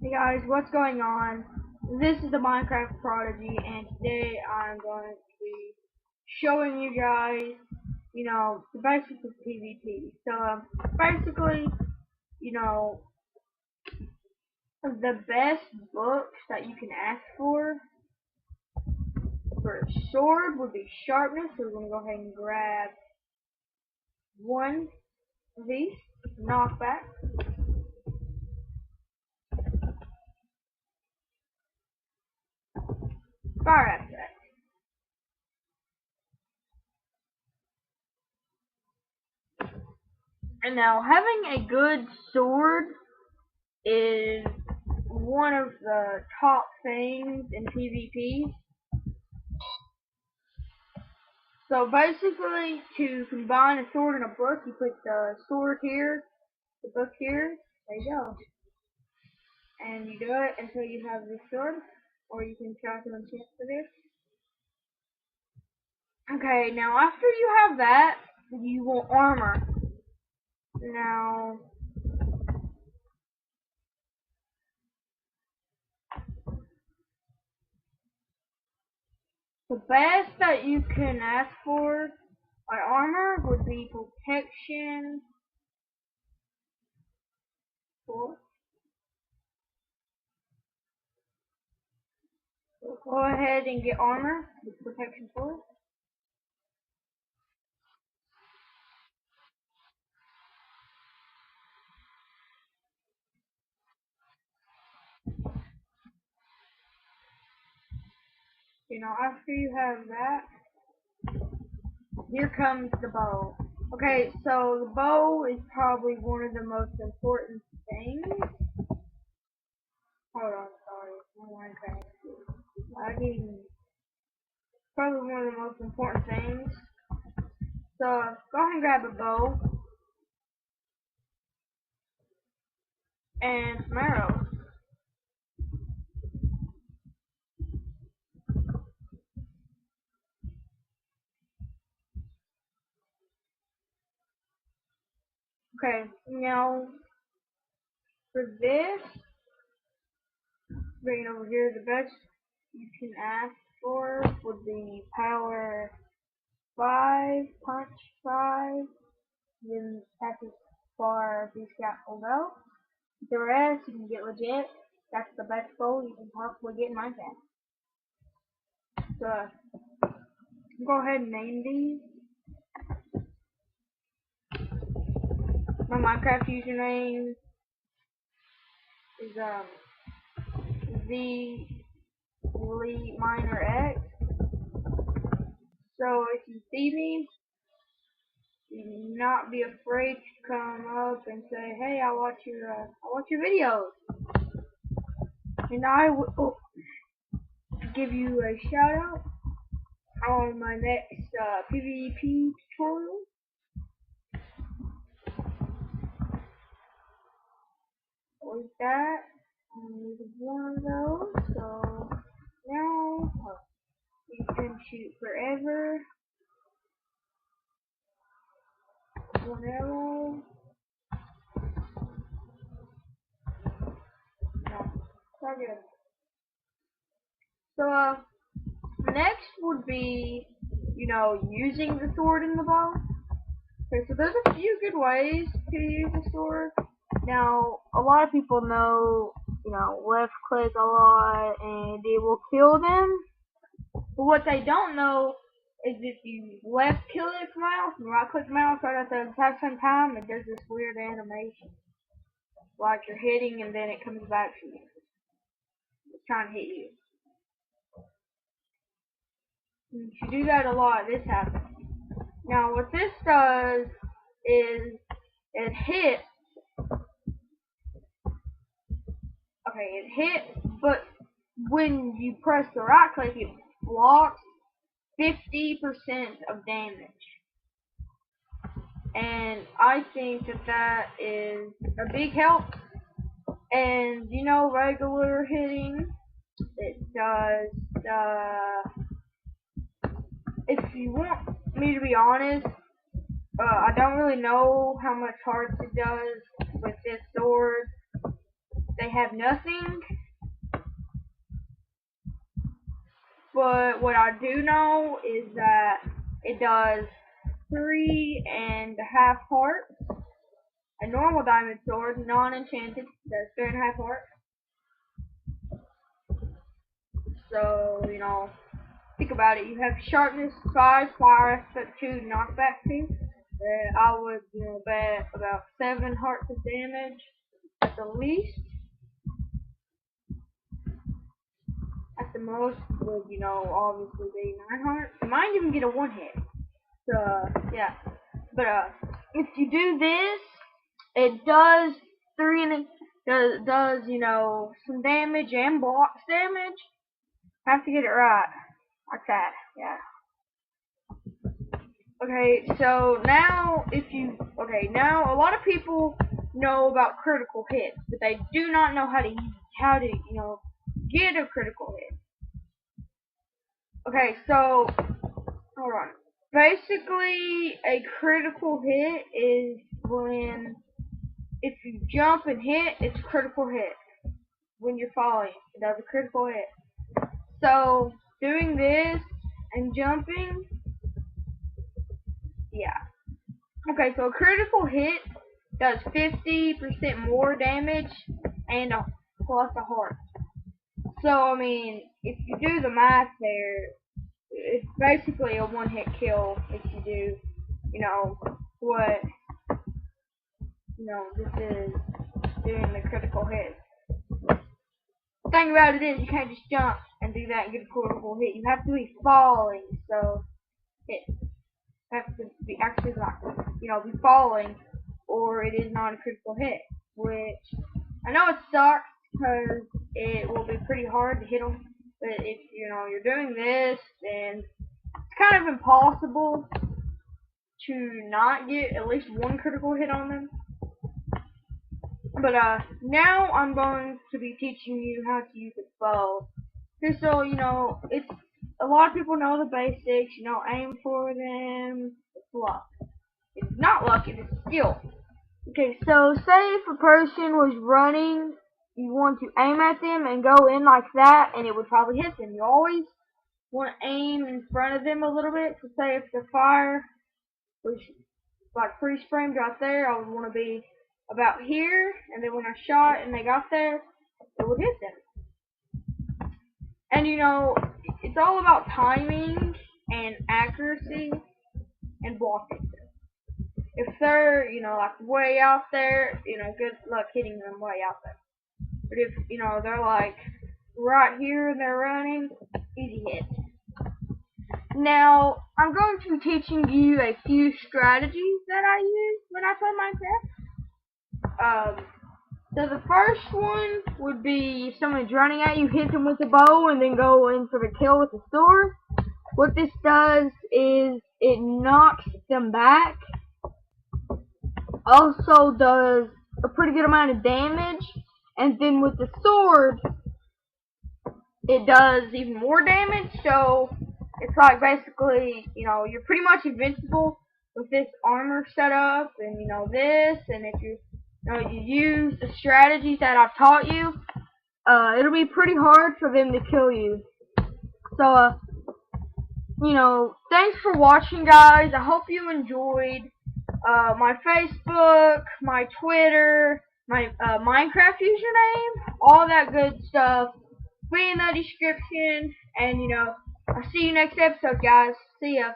Hey guys, what's going on? This is the Minecraft Prodigy, and today I'm going to be showing you guys, the basics of PvP. So, basically, you know, the best books that you can ask for a sword would be sharpness. So we're going to go ahead and grab one of these, knockback. Fire aspect. And now, having a good sword is one of the top things in PvP. So basically, to combine a sword and a book, you put the sword here, the book here, there you go. And you do it until you have this sword, or you can try to enchant for this. Okay, now after you have that, you want armor. Now, the best that you can ask for on armor would be protection 4. So go ahead and get armor with protection 4. After you have that, here comes the bow. Okay, so the bow is probably one of the most important things. Hold on, sorry. I need probably one of the most important things. So go ahead and grab a bow and some arrows. Okay, now for this, bring it over here, the best you can ask for would be power 5, punch 5, then attack as far as scaffold out. The rest you can get legit. That's the best bow you can possibly get in Minecraft. So go ahead and name these. My Minecraft username is the Elite Miner X. So if you see me, do not be afraid to come up and say, "Hey, I watch your videos," and I will give you a shout out on my next PvP tutorial. With that, I need one of those. So now you can shoot forever. One arrow. No, not good. So next would be, using the sword and the bow. Okay, so there's a few good ways to use the sword. Now, a lot of people know, left click a lot and it will kill them. But what they don't know is if you left click mouse and right click mouse right at the exact same time, it does this weird animation. Like you're hitting and then it comes back to you. It's trying to hit you. And if you do that a lot, this happens. Now, what this does is it hits. Okay, it hits, but when you press the right click, it blocks 50% of damage. And I think that is a big help. And regular hitting, it does. If you want me to be honest, I don't really know how much hearts it does with this sword. they have nothing. But what I do know is that it does 3.5 hearts. A normal diamond sword, non-enchanted, does 3.5 hearts. So, think about it. You have sharpness 5, fire aspect 2, knockback 2. I would, bet about 7 hearts of damage at the least. At the most would, obviously be 9 hearts. You might even get a 1 hit. So, yeah. But, if you do this, it does some damage and blocks damage. Have to get it right. Like that, yeah. Okay, so now now a lot of people know about critical hits, but they do not know how to get a critical hit. Okay, so hold on. Basically, a critical hit is when if you jump and hit, it's a critical hit. When you're falling, it does a critical hit. So doing this and jumping, yeah. Okay, so a critical hit does 50% more damage and plus a heart. So, I mean, if you do the math there, it's basically a one-hit kill if you do, what, this is doing the critical hit. The thing about it is you can't just jump and do that and get a critical hit. You have to be falling, so it has to be actually be falling, or it is not a critical hit. Which I know it sucks because it will be pretty hard to hit them. But if you're doing this, then it's kind of impossible to not get at least one critical hit on them. But now I'm going to be teaching you how to use a bow. Okay, so it's a lot of people know the basics. Aim for them. It's luck. It's not luck. It's skill. Okay, so say if a person was running, you want to aim at them and go in like that, and it would probably hit them. You always want to aim in front of them a little bit. So say if the fire was like freeze framed right there, I would want to be about here, and then when I shot and they got there, it would hit them. And it's all about timing and accuracy and blocking. If they're, like way out there, good luck hitting them way out there. But if, they're like right here and they're running, easy hit. Now, I'm going to be teaching you a few strategies that I use when I play Minecraft. So the first one would be if someone's running at you, hit them with a bow, and then go in for the kill with the sword. What this does is it knocks them back. Also does a pretty good amount of damage, and then with the sword, it does even more damage. So it's like basically, you're pretty much invincible with this armor setup, and this, and if you use the strategies that I've taught you, it'll be pretty hard for them to kill you. So, thanks for watching, guys. I hope you enjoyed. My Facebook, my Twitter, my Minecraft username, all that good stuff. Be in the description, and I'll see you next episode, guys. See ya.